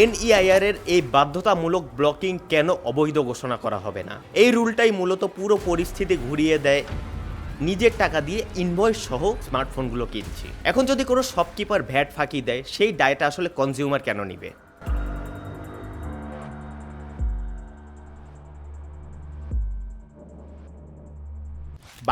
NEIR এর এই বাধ্যতামূলক ব্লকিং কেন অবৈধ ঘোষণা করা হবে না? এই রুলটাই মূলত পুরো পরিস্থিতি ঘুরিয়ে দেয়। নিজের টাকা দিয়ে ইনভয়েস সহ স্মার্টফোনগুলো কিনছি, এখন যদি কোনো শপকিপার ভ্যাট ফাঁকি দেয়, সেই দায়টা আসলে কনজিউমার কেন নিবে?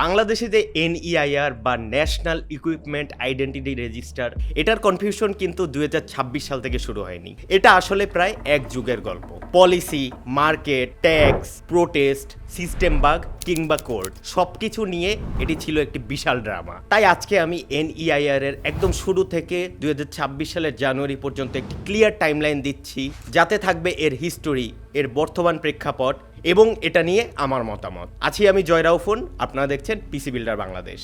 বাংলাদেশে যে এনইআইআর বা ন্যাশনাল ইকুইপমেন্ট আইডেন্টিটি রেজিস্টার, এটার কনফিউশন কিন্তু 2026 সাল থেকে শুরু হয়নি। এটা আসলে প্রায় এক যুগের গল্প। Policy, market, tax, protest, system bug কিংবা কোর্ট সবকিছু নিয়ে এটি ছিল একটি বিশাল ড্রামা। তাই আজকে আমি এনইআইআর এর একদম শুরু থেকে 2026 সালের জানুয়ারি পর্যন্ত একটি ক্লিয়ার টাইমলাইন দিচ্ছি, যাতে থাকবে এর হিস্টোরি, এর বর্তমান প্রেক্ষাপট এবং এটা নিয়ে আমার মতামত। আছি আমি জয় রাউফোন, আপনারা দেখছেন পিসি বিল্ডার বাংলাদেশ।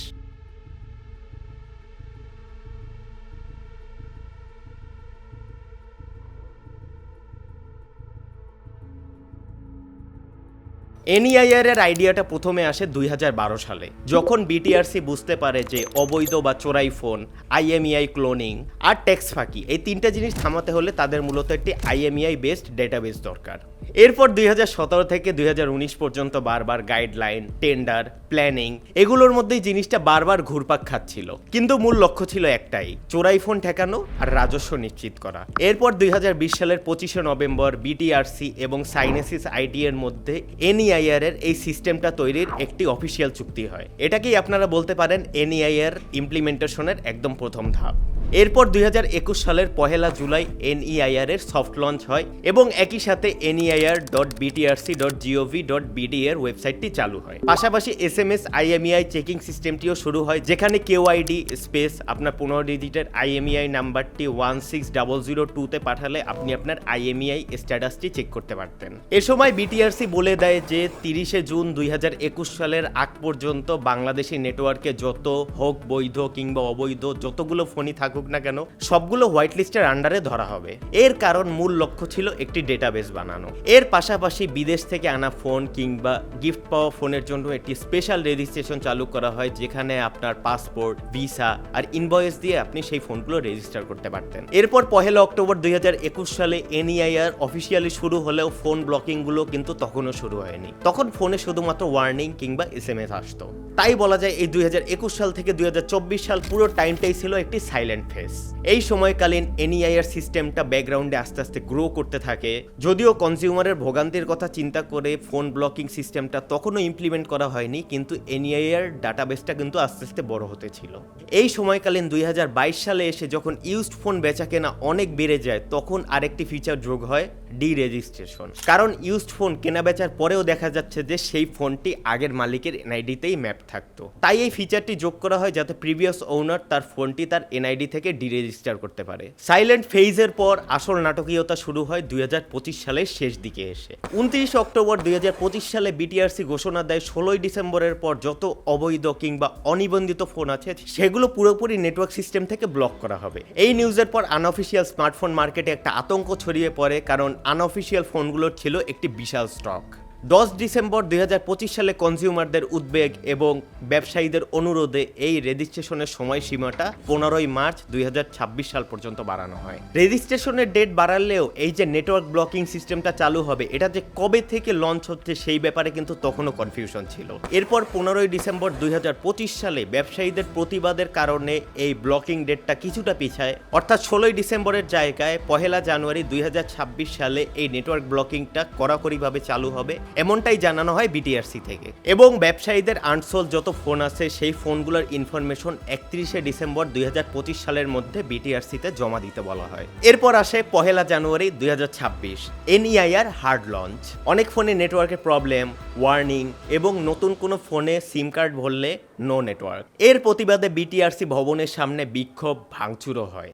এনইআইআর এর আইডিয়াটা প্রথমে আসে 2012 সালে, যখন বিটিআরসি বুঝতে পারে যে অবৈধ বা চোরাই ফোন, আইএমইআই ক্লোনিং আর ট্যাক্স ফাঁকি, এই তিনটা জিনিস থামাতে হলে তাদের মূলত একটি আইএমইআই বেসড ডেটাবেস দরকার। এরপর 2017 থেকে 2019 পর্যন্ত বারবার গাইডলাইন, টেন্ডার, প্ল্যানিং, এগুলোর মধ্যেই জিনিসটা বারবার ঘুরপাক খাচ্ছিল, কিন্তু মূল লক্ষ্য ছিল একটাই, চোরাই ফোন ঠেকানো আর রাজস্ব নিশ্চিত করা। এরপর 2020 সালের 25শে নভেম্বর বিটিআরসি এবং সাইনেসিস আইটি এর মধ্যে এনইআইআর এর এই সিস্টেমটা তৈরির একটি অফিসিয়াল চুক্তি হয়। এটাকেই আপনারা বলতে পারেন এনইআইআর ইমপ্লিমেন্টেশনের একদম প্রথম ধাপ। এরপর 2021 সালের 1 জুলাই এনইআইআর এর সফট লঞ্চ হয় এবং একই সাথে NEIR.BTRC.gov.bd এর ওয়েবসাইটটি চালু হয়। পাশাপাশি SMS IMEI চেকিং সিস্টেমটিও শুরু হয়, যেখানে কেওআইডি স্পেস আপনার 15 ডিজিটের IMEI নাম্বারটি 16002 তে পাঠালে আপনি আপনার IMEI স্ট্যাটাসটি চেক করতে পারতেন। এ সময় বিটিআরসি বলে দেয় যে 30শে জুন 2021 সালের আগ পর্যন্ত বাংলাদেশি নেটওয়ার্কে যত হোক বৈধ কিংবা অবৈধ যতগুলো ফোনই থাকুক না কেন, সবগুলো হোয়াইট লিস্টের আন্ডারে ধরা হবে। এর কারণ মূল লক্ষ্য ছিল একটি ডেটাবেস বানানো। এর পাশাপাশি বিদেশ থেকে আনা ফোন কিংবা গিফট পাওয়া ফোনের জন্য একটি স্পেশাল রেজিস্ট্রেশন চালু করা হয়, যেখানে আপনার পাসপোর্ট, ভিসা আর ইনভয়েস দিয়ে আপনি সেই ফোনগুলো রেজিস্টার করতে পারতেন। এরপর 1 অক্টোবর 2021 সালে এনইআইআর অফিসিয়ালি শুরু হলেও ফোন ব্লকিংগুলো কিন্তু তখনও শুরু হয়নি। তখন ফোনে শুধুমাত্র ওয়ার্নিং কিংবা SMS আসতো। তাই বলা যায় এই 2021 সাল থেকে 2024 সাল পুরো টাইমটাই ছিল একটি সাইলেন্ট ফেজ। এই সময়কালীন এনইআইআর সিস্টেমটা ব্যাকগ্রাউন্ডে আস্তে আস্তে গ্রো করতে থাকে। যদিও কনজিউমারের ভোগান্তির কথা চিন্তা করে ফোন ব্লকিং সিস্টেমটা তখনও ইমপ্লিমেন্ট করা হয়নি, কিন্তু এনইআইআর ডাটাবেসটা কিন্তু আস্তে আস্তে বড় হতে ছিল। এই সময়কালীন 2022 সালে এসে যখন ইউজড ফোন বেচা কেনা অনেক বেড়ে যায়, তখন আরেকটি ফিচার যোগ হয়, ডি রেজিস্ট্রেশন। কারণ ইউজড ফোন কেনা বেচার পরেও দেখা যাচ্ছে যে সেই ফোনটি আগের মালিকের এনআইডিতেই ম্যাপ থাকতো। তাই এই ফিচারটি যোগ করা হয় যাতে প্রিভিয়াস ওনার তার ফোনটি তার এনআইডি থেকে ডিরেজিস্টার করতে পারে। সাইলেন্ট ফেজের পর আসল নাটকীয়তা শুরু হয় 2025 সালের শেষ দিকে এসে। 29 অক্টোবর 2025 সালে বিটিআরসি ঘোষণা দেয় 16 ডিসেম্বরের পর যত অবৈধ কিংবা অনিবন্ধিত ফোন আছে সেগুলো পুরোপুরি নেটওয়ার্ক সিস্টেম থেকে ব্লক করা হবে। এই নিউজের পর আনঅফিসিয়াল স্মার্টফোন মার্কেটে একটা আতঙ্ক ছড়িয়ে পড়ে, কারণ আনঅফিসিয়াল ফোনগুলোর ছিল একটি বিশাল স্টক। 10 ডিসেম্বর 2025 সালে কনজিউমারদের উদ্বেগ এবং ব্যবসায়ীদের অনুরোধে এই রেজিস্ট্রেশনের সময়সীমাটা 15 মার্চ 2026 সাল পর্যন্ত বাড়ানো হয়। রেজিস্ট্রেশনের ডেট বাড়ালেও এই যে নেটওয়ার্ক ব্লকিং সিস্টেমটা চালু হবে, এটা যে কবে থেকে লঞ্চ হচ্ছে সেই ব্যাপারে কিন্তু তখনও কনফিউশন ছিল। এরপর 15 ডিসেম্বর 2025 সালে ব্যবসায়ীদের প্রতিবাদের কারণে এই ব্লকিং ডেটটা কিছুটা পিছায়, অর্থাৎ 16 ডিসেম্বরের জায়গায় 1 জানুয়ারি 2026 সালে এই নেটওয়ার্ক ব্লকিংটা কড়াকড়িভাবে চালু হবে, এমনটাই জানানো হয় বিটিআরসি থেকে। এবং ব্যবসায়ীদের আনসোল্ড যত ফোন আছে সেই ফোনগুলোর ইনফরমেশন 31 ডিসেম্বর 2025 সালের মধ্যে বিটিআরসিতে জমা দিতে বলা হয়। এরপর আসে 1 জানুয়ারি 2026, এনইআইআর হার্ড লঞ্চ। অনেক ফোনে নেটওয়ার্কের প্রবলেম, ওয়ার্নিং এবং নতুন কোনো ফোনে সিম কার্ড ভরলে নো নেটওয়ার্ক। এর প্রতিবাদে বিটিআরসি ভবনের সামনে বিক্ষোভ, ভাঙচুরও হয়।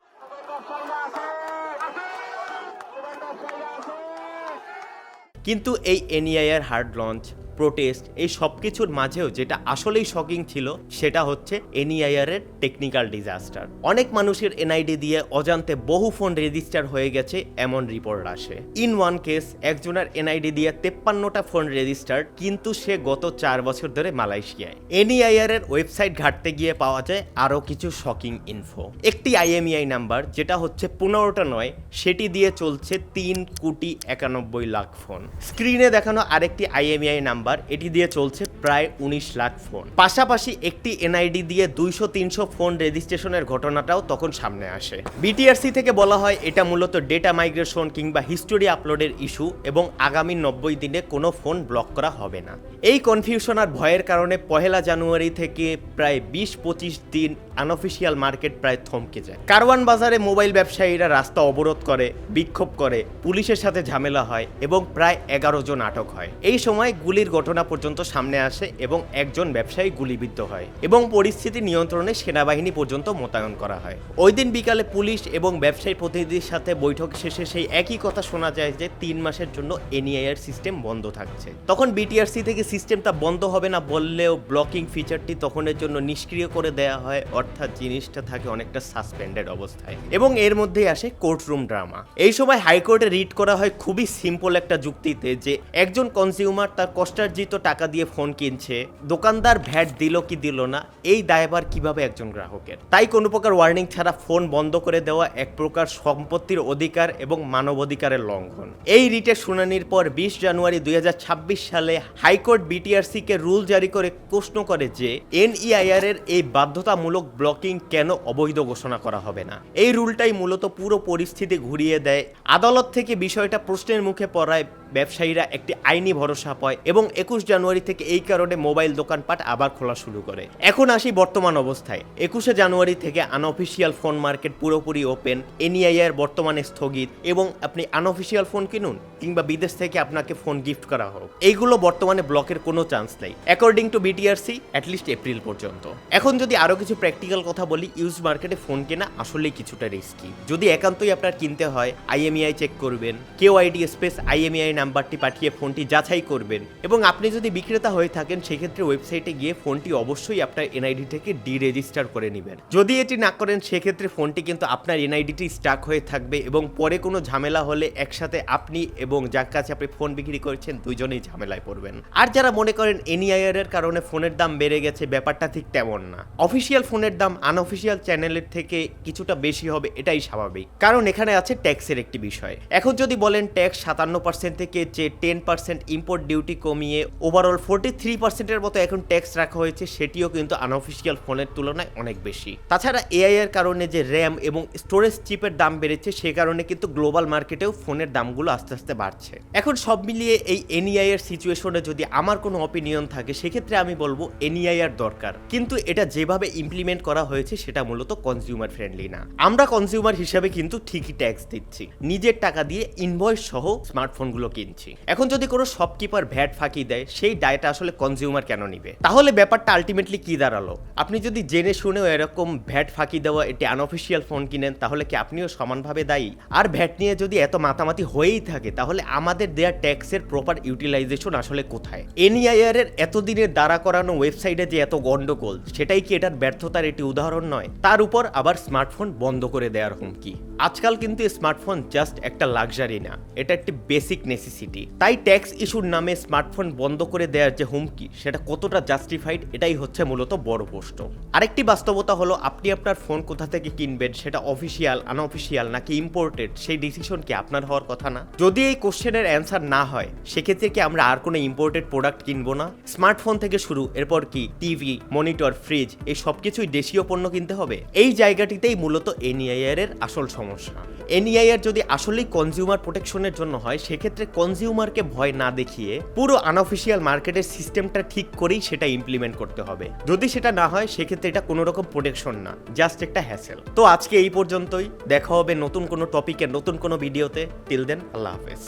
কিন্তু এই এনইআইআর হার্ড লঞ্চ প্রোটেস্ট, এই সব কিছুর মাঝেও যেটা আসলেই শকিং ছিল সেটা হচ্ছে এনইআইআর এর টেকনিক্যাল ডিজাস্টার। অনেক মানুষের এনআইডি দিয়ে অজান্তে বহু ফোন রেজিস্টার হয়ে গেছে এমন রিপোর্ট আসে। ইন ওয়ান কেস একজনের এনআইডি দিয়ে 53টা ফোন রেজিস্টার, কিন্তু সে গত 4 বছর ধরে মালয়েশিয়ায়। এনইআইআর এর ওয়েবসাইট ঘাটতে গিয়ে পাওয়া যায় আরও কিছু শকিং ইনফো। একটি আইএমইআই নাম্বার যেটা হচ্ছে 15টা নয়, সেটি দিয়ে চলছে 3,91,00,000 ফোন। স্ক্রিনে দেখানো আরেকটি আইএমইআই নাম্বার, এটি দিয়ে চলছে প্রায় 19 লাখ ফোন। পাশাপাশি একটি এনআইডি দিয়ে 200-300 ফোন রেজিস্ট্রেশনের ঘটনাটাও তখন সামনে আসে। বিটিআরসি থেকে বলা হয় এটা মূলত ডেটা মাইগ্রেশন কিংবা হিস্টোরি আপলোডের ইস্যু এবং আগামী 90 দিনে কোনো ফোন ব্লক করা হবে না। এই কনফিউশন আর ভয়ের কারণে 1 জানুয়ারি থেকে প্রায় 20-25 দিন আনঅফিসিয়াল মার্কেট প্রায় থমকে যায়। কারওয়ান বাজারে মোবাইল ব্যবসায়ীরা রাস্তা অবরোধ করে, বিক্ষোভ করে, পুলিশের সাথে ঝামেলা হয় এবং প্রায় 11 জন আটক হয়। এই সময় গুলির ঘটনা পর্যন্ত সামনে আসে এবং একজন ব্যবসায়ী গুলিবিদ্ধ হয় এবং পরিস্থিতি নিয়ন্ত্রণে সেনাবাহিনী পর্যন্ত মোতায়েন করা হয়। ওই দিন বিকালে পুলিশ এবং ব্যবসায়ী প্রতিনিধির সাথে বৈঠক শেষে সেই একই কথা শোনা যায় যে 3 মাসের জন্য এনইআইআর সিস্টেম বন্ধ থাকছে। তখন বিটিআরসি থেকে সিস্টেমটা বন্ধ হবে না বললেও ব্লকিং ফিচারটি তখনের জন্য নিষ্ক্রিয় করে দেওয়া হয়, অর্থাৎ জিনিসটা থাকে অনেকটা সাসপেন্ডেড অবস্থায়। এবং এর মধ্যেই আসে কোর্টরুম ড্রামা। এই সময় হাইকোর্টে রিট করা হয় খুবই সিম্পল একটা যুক্তিতে যে একজন কনজিউমার তার কষ্টার্জিত টাকা দিয়ে ফোন কিনছে, দোকানদার ভ্যাট দিল কি দিল না এই দায়ভার কিভাবে একজন গ্রাহকের। তাই কোনো প্রকার ওয়ার্নিং ছাড়া ফোন বন্ধ করে দেওয়া এক প্রকার সম্পত্তির অধিকার এবং মানবাধিকারের লঙ্ঘন। এই রিটের শুনানির পর 20 জানুয়ারি 2026 সালে হাইকোর্ট বিটিআরসিকে রুল জারি করে প্রশ্ন করে যে এনইআইআর এর এই বাধ্যতামূলক ব্লকিং কেন অবৈধ ঘোষণা করা হবে না। এই রুলটাই মূলত পুরো পরিস্থিতি ঘুরিয়ে দেয়। আদালত থেকে বিষয়টা প্রশ্নের মুখে পড়ায় ব্যবসায়ীরা একটি আইনি ভরসা পায় এবং 21 জানুয়ারি থেকে এই কারণে মোবাইল দোকানপাট আবার খোলা শুরু করে। এখন আসি বর্তমান অবস্থায়। 21 জানুয়ারি থেকে আনঅফিসিয়াল ফোন মার্কেট পুরোপুরি ওপেন, এনইআইআর বর্তমানে স্থগিত এবং আপনি আনঅফিসিয়াল ফোন কিনুন কিংবা বিদেশ থেকে আপনাকে ফোন গিফট করা হোক, এইগুলো বর্তমানে ব্লকের কোনো চান্স নেই according to BTRC, at least April পর্যন্ত। এখন যদি আরও কিছু প্র্যাকটিক্যাল কথা বলি, ইউজ মার্কেটে ফোন কেনা আসলেই কিছুটা রিস্কি। যদি একান্তই আপনার কিনতে হয়, আইএমইআই চেক করবেন, কেওআইডি স্পেস আইএমইআই নাম্বারটি পাঠিয়ে ফোনটি যাচাই করবেন এবং আপনি যদি বিক্রেতা হয়ে থাকেন সেক্ষেত্রে ওয়েবসাইটে গিয়ে ফোনটি অবশ্যই আপনার এনআইডি থেকে ডিরেজিস্টার করে নেবেন। যদি এটি না করেন সেক্ষেত্রে ফোনটি কিন্তু আপনার এনআইডিটি স্টাক হয়ে থাকবে এবং পরে কোনো ঝামেলা হলে একসাথে আপনি এবং যার কাছে আপনি ফোন বিক্রি করছেন দুইজনেই ঝামেলায় পড়বেন। আর যারা মনে করেন এনইআইআর এর কারণে ফোনের দাম বেড়ে গেছে, ব্যাপারটা ঠিক তেমন না। অফিসিয়াল ফোনের দাম আনঅফিসিয়াল চ্যানেলের থেকে কিছুটা বেশি হবে, এটাই স্বাভাবিক, কারণ এখানে আছে ট্যাক্সের একটি বিষয়। এখন যদি বলেন ট্যাক্স 57% থেকে যে 10% ইম্পোর্ট ডিউটি কমিয়ে ওভারঅল 43%-এর মতো এখন ট্যাক্স রাখা হয়েছে, সেটিও কিন্তু আনঅফিসিয়াল ফোনের তুলনায় অনেক বেশি। তাছাড়া এআই এর কারণে যে র্যাম এবং স্টোরেজ চিপের দাম বেড়েছে, সে কারণে কিন্তু গ্লোবাল মার্কেটেও ফোনের দামগুলো আস্তে আস্তে বাড়ছে। এখন সব মিলিয়ে এই এনইআই এর সিচুয়েশনে যদি আমার কোনো অপিনিয়ন থাকে সেক্ষেত্রে আমি বলবো এনইআই এর দরকার, কিন্তু এটা যেভাবে ইমপ্লিমেন্ট করা হয়েছে সেটা মূলত কনজিউমার ফ্রেন্ডলি না। আমরা কনজিউমার হিসেবে কিন্তু ঠিকই ট্যাক্স দিচ্ছি, নিজের টাকা দিয়ে ইনভয়েস সহ স্মার্টফোনগুলো কিনছি। এখন যদি কোনো শপকিপার ভ্যাট ফাঁকি দেয়, সেই দায়টা আসলে কনজিউমার কেন নিবে? তাহলে ব্যাপারটা আলটিমেটলি কি দাঁড়ালো? আপনি যদি জেনে শুনেও এরকম ভ্যাট ফাঁকি দেওয়া এটি আনঅফিসিয়াল ফোন কিনেন, তাহলে কি আপনিও সমানভাবে দায়ী? আর ভ্যাট নিয়ে যদি এত মাতামাতি হয়েই থাকে, তাহলে আমাদের দেয়া ট্যাক্সের প্রপার ইউটিলাইজেশন আসলে কোথায়? এনইআইআর এর এতদিনের দাঁড়া করানো ওয়েবসাইটে যে এত গন্ডগোল, সেটাই কি এটার ব্যর্থতার একটি উদাহরণ নয়? তার উপর আবার স্মার্টফোন বন্ধ করে দেওয়ার হুমকি। আজকাল কিন্তু স্মার্টফোন জাস্ট একটা লাক্সারি না, এটা একটি বেসিক নেসেসিটি। তাই ট্যাক্স ইস্যুর নামে স্মার্টফোন বন্ধ করে দেওয়ার যে হুমকি, সেটা কতটা জাস্টিফাইড, এটাই হচ্ছে মূলত বড় প্রশ্ন। আরেকটি বাস্তবতা হলো, আপনি আপনার ফোন কোথা থেকে কিনবেন, সেটা অফিসিয়াল, আনঅফিসিয়াল নাকি ইম্পোর্টেড, সেই ডিসিশন কি আপনার হওয়ার কথা না? যদি এই কোশ্চেনের অ্যান্সার না হয়, সেক্ষেত্রে কি আমরা আর কোনো ইম্পোর্টেড প্রোডাক্ট কিনবো না? স্মার্টফোন থেকে শুরু, এরপর কি টিভি, মনিটর, ফ্রিজ, এই সব কিছুই দেশীয় পণ্য কিনতে হবে? এই জায়গাটিতেই মূলত এনইআইআর এর আসল সমস্যা। এনইআইআর যদি আসলেই কনজিউমার প্রোটেকশনের জন্য হয়, সেক্ষেত্রে কনজিউমারকে ভয় না দেখিয়ে পুরো আনঅফিসিয়াল মার্কেটের সিস্টেমটা ঠিক করেই সেটা ইমপ্লিমেন্ট করতে হবে। যদি সেটা না হয়, সেক্ষেত্রে এটা কোনো রকম প্রোটেকশন না, জাস্ট একটা হ্যাসেল। তো আজকে এই পর্যন্তই, দেখা হবে নতুন কোনো টপিকের নতুন কোনো ভিডিওতে। টিল দেন, আল্লাহ হাফেজ।